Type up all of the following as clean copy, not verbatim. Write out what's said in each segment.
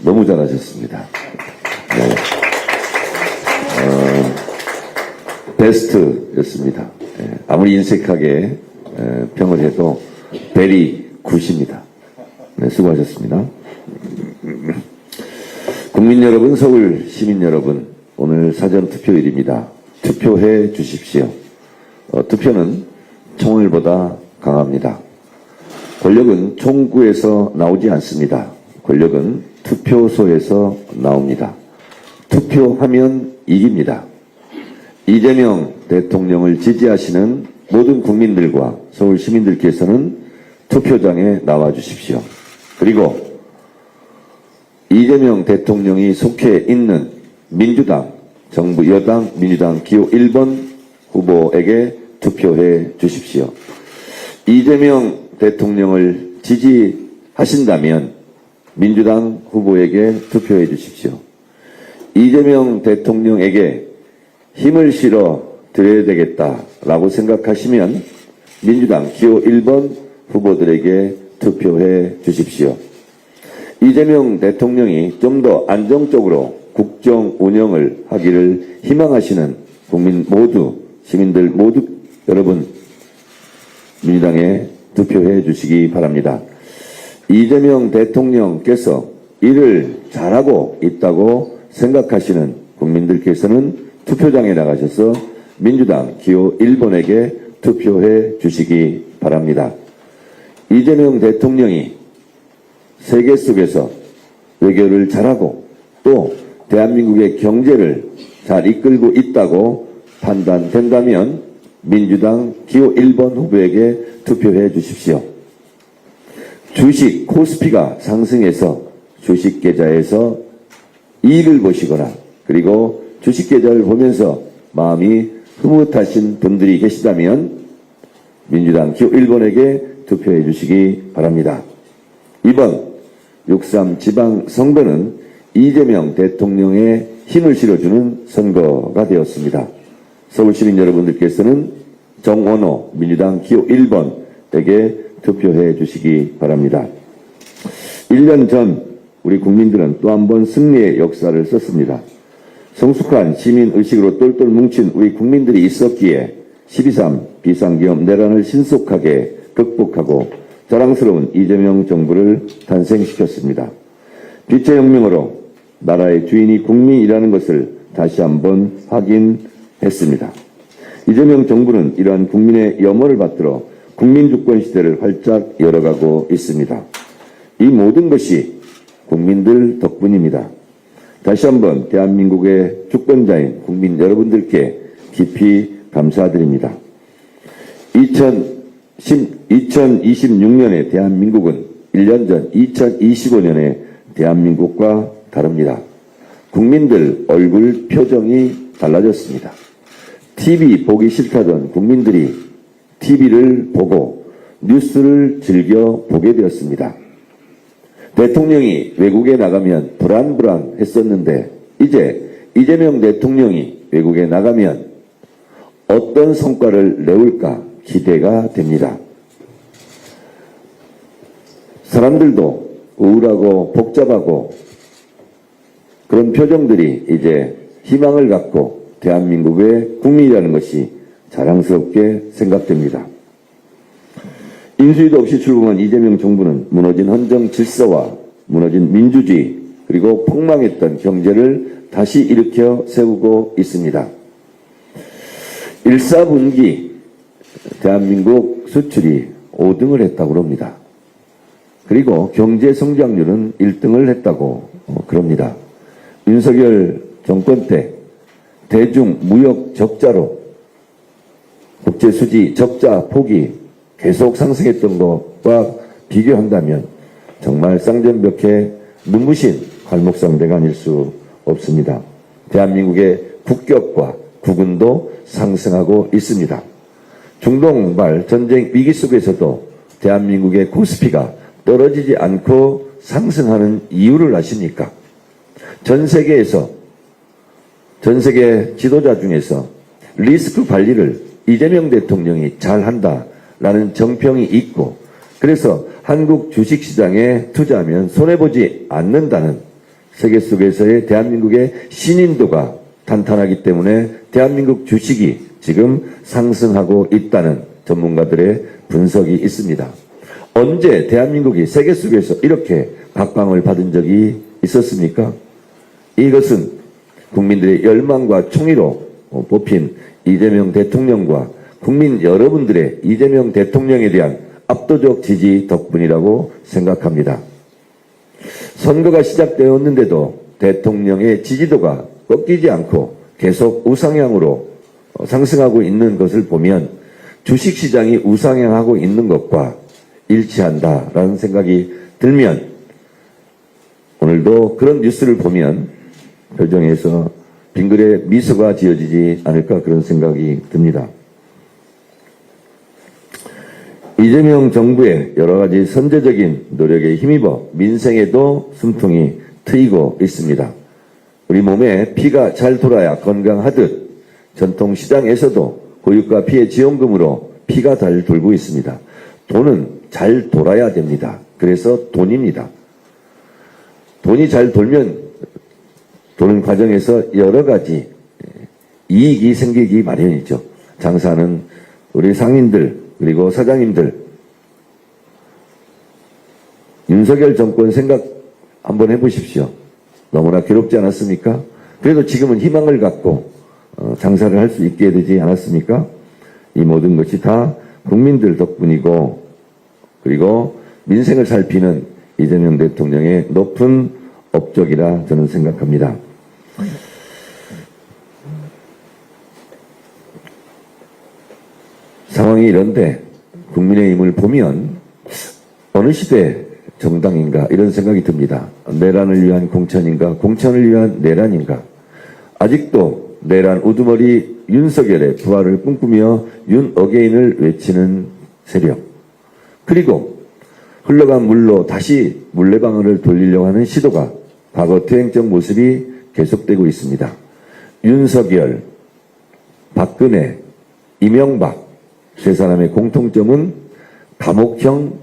너무 잘하셨습니다. 네. 베스트였습니다. 네. 아무리 인색하게 평을 해도 베리 굿입니다. 네, 수고하셨습니다. 국민 여러분, 서울 시민 여러분, 오늘 사전투표일입니다. 투표해 주십시오. 투표는 총을보다 강합니다. 권력은 총구에서 나오지 않습니다. 권력은 투표소에서 나옵니다. 투표하면 이깁니다. 이재명 대통령을 지지하시는 모든 국민들과 서울 시민들께서는 투표장에 나와 주십시오. 그리고 이재명 대통령이 속해 있는 민주당, 정부 여당 민주당 기호 1번 후보에게 투표해 주십시오. 이재명 대통령을 지지하신다면 민주당 후보에게 투표해 주십시오. 이재명 대통령에게 힘을 실어 드려야 되겠다라고 생각하시면 민주당 기호 1번 후보들에게 투표해 주십시오. 이재명 대통령이 좀 더 안정적으로 국정 운영을 하기를 희망하시는 국민 모두, 시민들 모두 여러분 민주당에 투표해 주시기 바랍니다. 이재명 대통령께서 일을 잘하고 있다고 생각하시는 국민들께서는 투표장에 나가셔서 민주당 기호 1번에게 투표해 주시기 바랍니다. 이재명 대통령이 세계 속에서 외교를 잘하고 또 대한민국의 경제를 잘 이끌고 있다고 판단된다면 민주당 기호 1번 후보에게 투표해 주십시오. 주식 코스피가 상승해서 주식 계좌에서 이익을 보시거나 그리고 주식 계좌를 보면서 마음이 흐뭇하신 분들이 계시다면 민주당 기호 1번에게 투표해 주시기 바랍니다. 이번 6.3 지방선거는 이재명 대통령의 힘을 실어주는 선거가 되었습니다. 서울시민 여러분들께서는 정원호 민주당 기호 1번에게 투표해 주시기 바랍니다. 1년 전 우리 국민들은 또 한 번 승리의 역사를 썼습니다. 성숙한 시민의식으로 똘똘 뭉친 우리 국민들이 있었기에 12.3 비상기업 내란을 신속하게 극복하고 자랑스러운 이재명 정부를 탄생시켰습니다. 빛의 혁명으로 나라의 주인이 국민이라는 것을 다시 한번 확인했습니다. 이재명 정부는 이러한 국민의 염원을 받들어 국민주권 시대를 활짝 열어가고 있습니다. 이 모든 것이 국민들 덕분입니다. 다시 한번 대한민국의 주권자인 국민 여러분들께 깊이 감사드립니다. 2026년의 대한민국은 1년 전 2025년의 대한민국과 다릅니다. 국민들 얼굴 표정이 달라졌습니다. TV 보기 싫다던 국민들이 TV를 보고 뉴스를 즐겨 보게 되었습니다. 대통령이 외국에 나가면 불안했었는데 이제 이재명 대통령이 외국에 나가면 어떤 성과를 내올까 기대가 됩니다. 사람들도 우울하고 복잡하고 그런 표정들이 이제 희망을 갖고 대한민국의 국민이라는 것이 자랑스럽게 생각됩니다. 인수위도 없이 출범한 이재명 정부는 무너진 헌정 질서와 무너진 민주주의 그리고 폭망했던 경제를 다시 일으켜 세우고 있습니다. 1·4분기 대한민국 수출이 5등을 했다고 합니다. 그리고 경제 성장률은 1등을 했다고 그럽니다. 윤석열 정권 때 대중 무역 적자로 국제 수지 적자 폭이 계속 상승했던 것과 비교한다면 정말 쌍전벽해 눈부신 발목상대가 아닐 수 없습니다. 대한민국의 국격과 국운도 상승하고 있습니다. 중동발 전쟁 위기 속에서도 대한민국의 코스피가 떨어지지 않고 상승하는 이유를 아십니까? 전 세계 지도자 중에서 리스크 관리를 이재명 대통령이 잘한다라는 정평이 있고 그래서 한국 주식시장에 투자하면 손해보지 않는다는 세계 속에서의 대한민국의 신인도가 탄탄하기 때문에 대한민국 주식이 지금 상승하고 있다는 전문가들의 분석이 있습니다. 언제 대한민국이 세계 속에서 이렇게 각광을 받은 적이 있었습니까? 이것은 국민들의 열망과 총의로 뽑힌 이재명 대통령과 국민 여러분들의 이재명 대통령에 대한 압도적 지지 덕분이라고 생각합니다. 선거가 시작되었는데도 대통령의 지지도가 꺾이지 않고 계속 우상향으로 상승하고 있는 것을 보면 주식시장이 우상향하고 있는 것과 일치한다라는 생각이 들면 오늘도 그런 뉴스를 보면 표정에서 빙글에 미소가 지어지지 않을까 그런 생각이 듭니다. 이재명 정부의 여러 가지 선제적인 노력에 힘입어 민생에도 숨통이 트이고 있습니다. 우리 몸에 피가 잘 돌아야 건강하듯 전통시장에서도 고유가 피해 지원금으로 피가 잘 돌고 있습니다. 돈은 잘 돌아야 됩니다. 그래서 돈입니다. 돈이 잘 돌면 도는 과정에서 여러 가지 이익이 생기기 마련이죠. 장사는 우리 상인들 그리고 사장님들 윤석열 정권 생각 한번 해보십시오. 너무나 괴롭지 않았습니까? 그래도 지금은 희망을 갖고 장사를 할 수 있게 되지 않았습니까? 이 모든 것이 다 국민들 덕분이고 그리고 민생을 살피는 이재명 대통령의 높은 업적이라 저는 생각합니다. 상황이 이런데 국민의힘을 보면 어느 시대 정당인가 이런 생각이 듭니다. 내란을 위한 공천인가 공천을 위한 내란인가. 아직도 내란 우두머리 윤석열의 부활을 꿈꾸며 윤 어게인을 외치는 세력, 그리고 흘러간 물로 다시 물레방아를 돌리려고 하는 시도가 과거 퇴행적 모습이 계속되고 있습니다. 윤석열, 박근혜, 이명박 세 사람의 공통점은 감옥형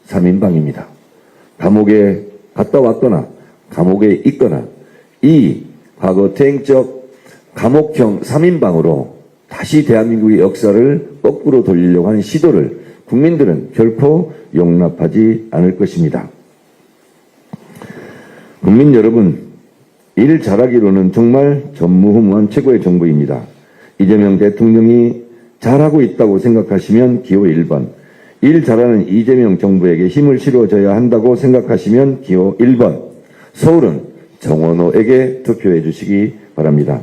3인방입니다. 감옥에 갔다 왔거나 감옥에 있거나 이 과거 퇴행적 감옥형 3인방으로 다시 대한민국의 역사를 거꾸로 돌리려고 하는 시도를 국민들은 결코 용납하지 않을 것입니다. 국민 여러분, 일 잘하기로는 정말 전무후무한 최고의 정부입니다. 이재명 대통령이 잘하고 있다고 생각하시면 기호 1번, 일 잘하는 이재명 정부에게 힘을 실어줘야 한다고 생각하시면 기호 1번, 서울은 정원호에게 투표해 주시기 바랍니다.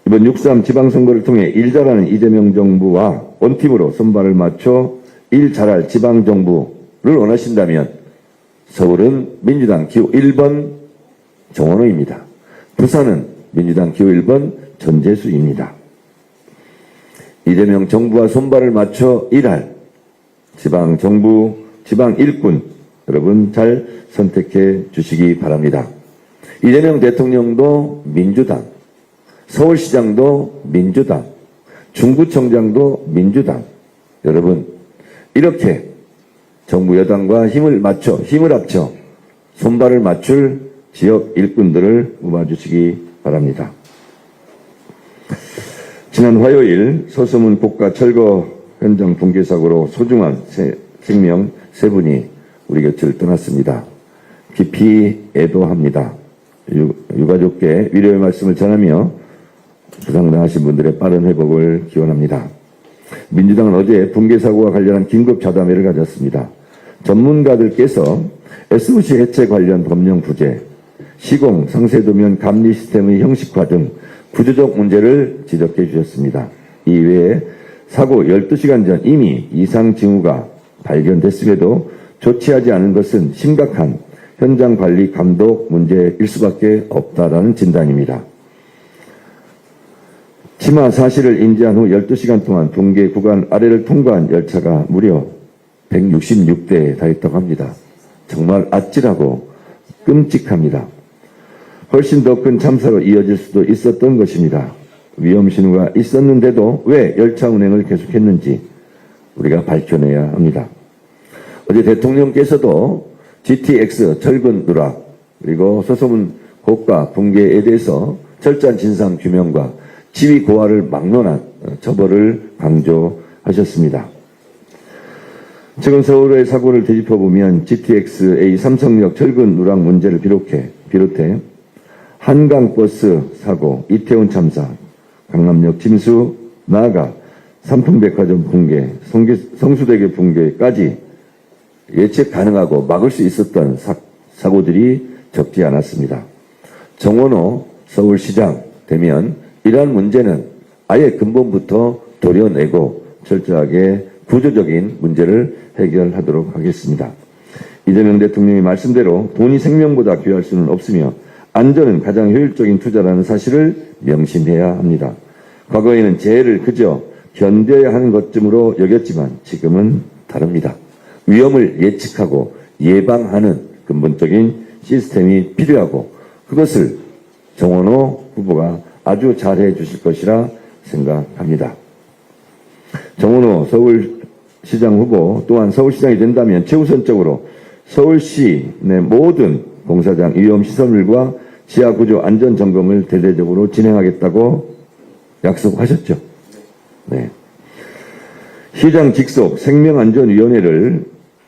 이번 6.3 지방선거를 통해 일 잘하는 이재명 정부와 원팀으로 손발을 맞춰 일 잘할 지방정부를 원하신다면 서울은 민주당 기호 1번 정원호입니다. 부산은 민주당 기호 1번 전재수입니다. 이재명 정부와 손발을 맞춰 일할 지방정부, 지방 일꾼 여러분 잘 선택해 주시기 바랍니다. 이재명 대통령도 민주당, 서울시장도 민주당, 중구청장도 민주당. 여러분 이렇게 정부 여당과 힘을 합쳐 손발을 맞출 지역 일꾼들을 뽑아주시기 바랍니다. 지난 화요일 서소문 고가 철거 현장 붕괴 사고로 소중한 생명 3분이 우리 곁을 떠났습니다. 깊이 애도합니다. 유가족께 위로의 말씀을 전하며 부상당하신 분들의 빠른 회복을 기원합니다. 민주당은 어제 붕괴 사고와 관련한 긴급 자담회를 가졌습니다. 전문가들께서 SOC 해체 관련 법령 부재, 시공, 상세도면 감리 시스템의 형식화 등 구조적 문제를 지적해 주셨습니다. 이외에 사고 12시간 전 이미 이상 징후가 발견됐음에도 조치하지 않은 것은 심각한 현장 관리 감독 문제일 수밖에 없다라는 진단입니다. 치마 사실을 인지한 후 12시간 동안 붕괴 구간 아래를 통과한 열차가 무려 166대에 달했다고 합니다. 정말 아찔하고 끔찍합니다. 훨씬 더 큰 참사로 이어질 수도 있었던 것입니다. 위험 신호가 있었는데도 왜 열차 운행을 계속했는지 우리가 밝혀내야 합니다. 어제 대통령께서도 GTX 철근 누락 그리고 서소문 고가 붕괴에 대해서 철저한 진상 규명과 지위 고하를 막론한 처벌을 강조하셨습니다. 최근 서울의 사고를 되짚어보면 GTX-A 삼성역 철근 누락 문제를 비롯해 한강버스 사고, 이태원 참사, 강남역 침수, 나아가 삼풍백화점 붕괴, 성수대교 붕괴까지 예측 가능하고 막을 수 있었던 사고들이 적지 않았습니다. 정원호 서울시장 되면 이러한 문제는 아예 근본부터 도려내고 철저하게 구조적인 문제를 해결하도록 하겠습니다. 이재명 대통령의 말씀대로 돈이 생명보다 귀할 수는 없으며 안전은 가장 효율적인 투자라는 사실을 명심해야 합니다. 과거에는 재해를 그저 견뎌야 하는 것쯤으로 여겼지만 지금은 다릅니다. 위험을 예측하고 예방하는 근본적인 시스템이 필요하고 그것을 정원호 후보가 아주 잘해 주실 것이라 생각합니다. 정원호 서울시장 후보 또한 서울시장이 된다면 최우선적으로 서울시 내 모든 공사장 위험시설물과 지하구조 안전점검을 대대적으로 진행하겠다고 약속하셨죠. 네. 시장 직속 생명안전위원회를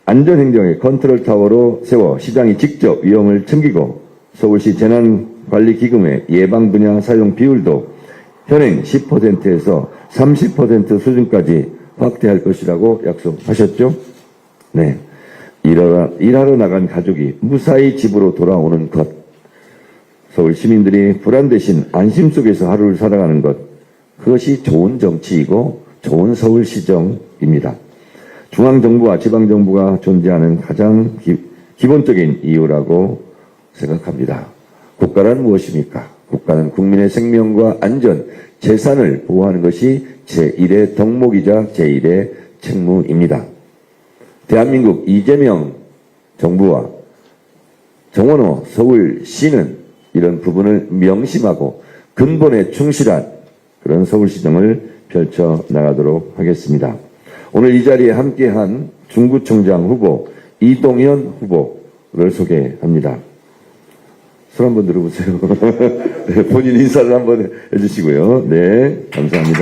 안전행정의 컨트롤타워로 세워 시장이 직접 위험을 챙기고 서울시 재난관리기금의 예방 분야 사용 비율도 현행 10%에서 30% 수준까지 확대할 것이라고 약속하셨죠? 네. 일하러 나간 가족이 무사히 집으로 돌아오는 것. 서울 시민들이 불안 대신 안심 속에서 하루를 살아가는 것. 그것이 좋은 정치이고 좋은 서울시정입니다. 중앙정부와 지방정부가 존재하는 가장 기본적인 이유라고 생각합니다. 국가란 무엇입니까? 국가는 국민의 생명과 안전, 재산을 보호하는 것이 제1의 덕목이자 제1의 책무입니다. 대한민국 이재명 정부와 정원호 서울시는 이런 부분을 명심하고 근본에 충실한 그런 서울시정을 펼쳐 나가도록 하겠습니다. 오늘 이 자리에 함께한 중구청장 후보 이동현 후보를 소개합니다. 손 한번 들어보세요. 네, 본인 인사를 한번 해주시고요. 네, 감사합니다.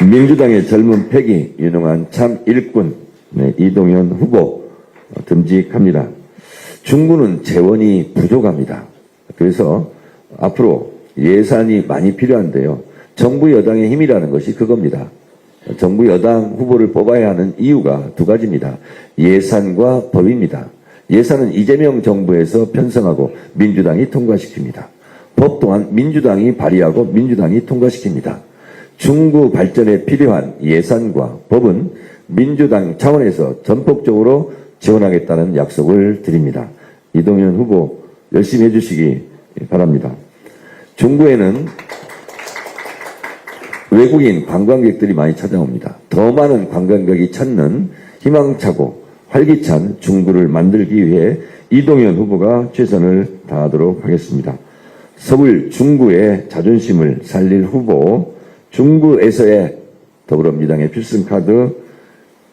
민주당의 젊은 패기, 유능한 참 일꾼, 네, 이동현 후보 듬직합니다. 중구는 재원이 부족합니다. 그래서 앞으로 예산이 많이 필요한데요. 정부 여당의 힘이라는 것이 그겁니다. 정부 여당 후보를 뽑아야 하는 이유가 두 가지입니다. 예산과 법입니다. 예산은 이재명 정부에서 편성하고 민주당이 통과시킵니다. 법 또한 민주당이 발의하고 민주당이 통과시킵니다. 중구 발전에 필요한 예산과 법은 민주당 차원에서 전폭적으로 지원하겠다는 약속을 드립니다. 이동현 후보 열심히 해주시기 바랍니다. 중구에는 외국인 관광객들이 많이 찾아옵니다. 더 많은 관광객이 찾는 희망차고 활기찬 중구를 만들기 위해 이동현 후보가 최선을 다하도록 하겠습니다. 서울 중구의 자존심을 살릴 후보, 중구에서의 더불어민주당의 필승카드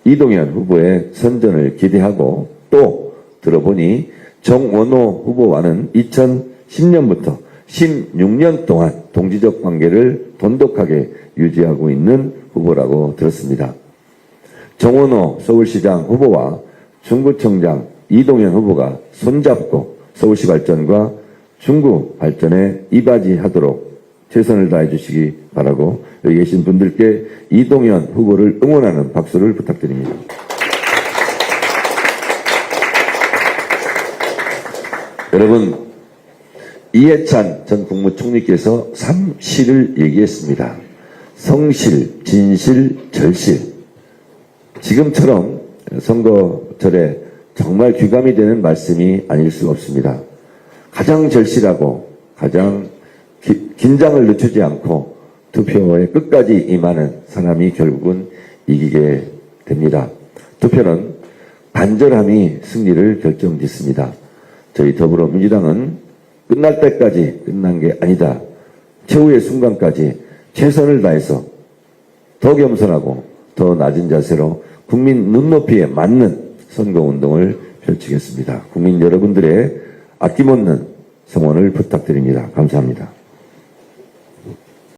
이동현 후보의 선전을 기대하고 또 들어보니 정원호 후보와는 2010년부터 16년 동안 동지적 관계를 돈독하게 유지하고 있는 후보라고 들었습니다. 정원호 서울시장 후보와 중구청장 이동현 후보가 손잡고 서울시 발전과 중구 발전에 이바지하도록 최선을 다해 주시기 바라고 여기 계신 분들께 이동현 후보를 응원하는 박수를 부탁드립니다. 여러분, 이해찬 전 국무총리께서 3실을 얘기했습니다. 성실, 진실, 절실. 지금처럼 선거절에 정말 귀감이 되는 말씀이 아닐 수 없습니다. 가장 절실하고 가장 긴장을 늦추지 않고 투표에 끝까지 임하는 사람이 결국은 이기게 됩니다. 투표는 간절함이 승리를 결정짓습니다. 저희 더불어민주당은 끝날 때까지 끝난 게 아니다. 최후의 순간까지 최선을 다해서 더 겸손하고 더 낮은 자세로 국민 눈높이에 맞는 선거운동을 펼치겠습니다. 국민 여러분들의 아낌없는 성원을 부탁드립니다. 감사합니다.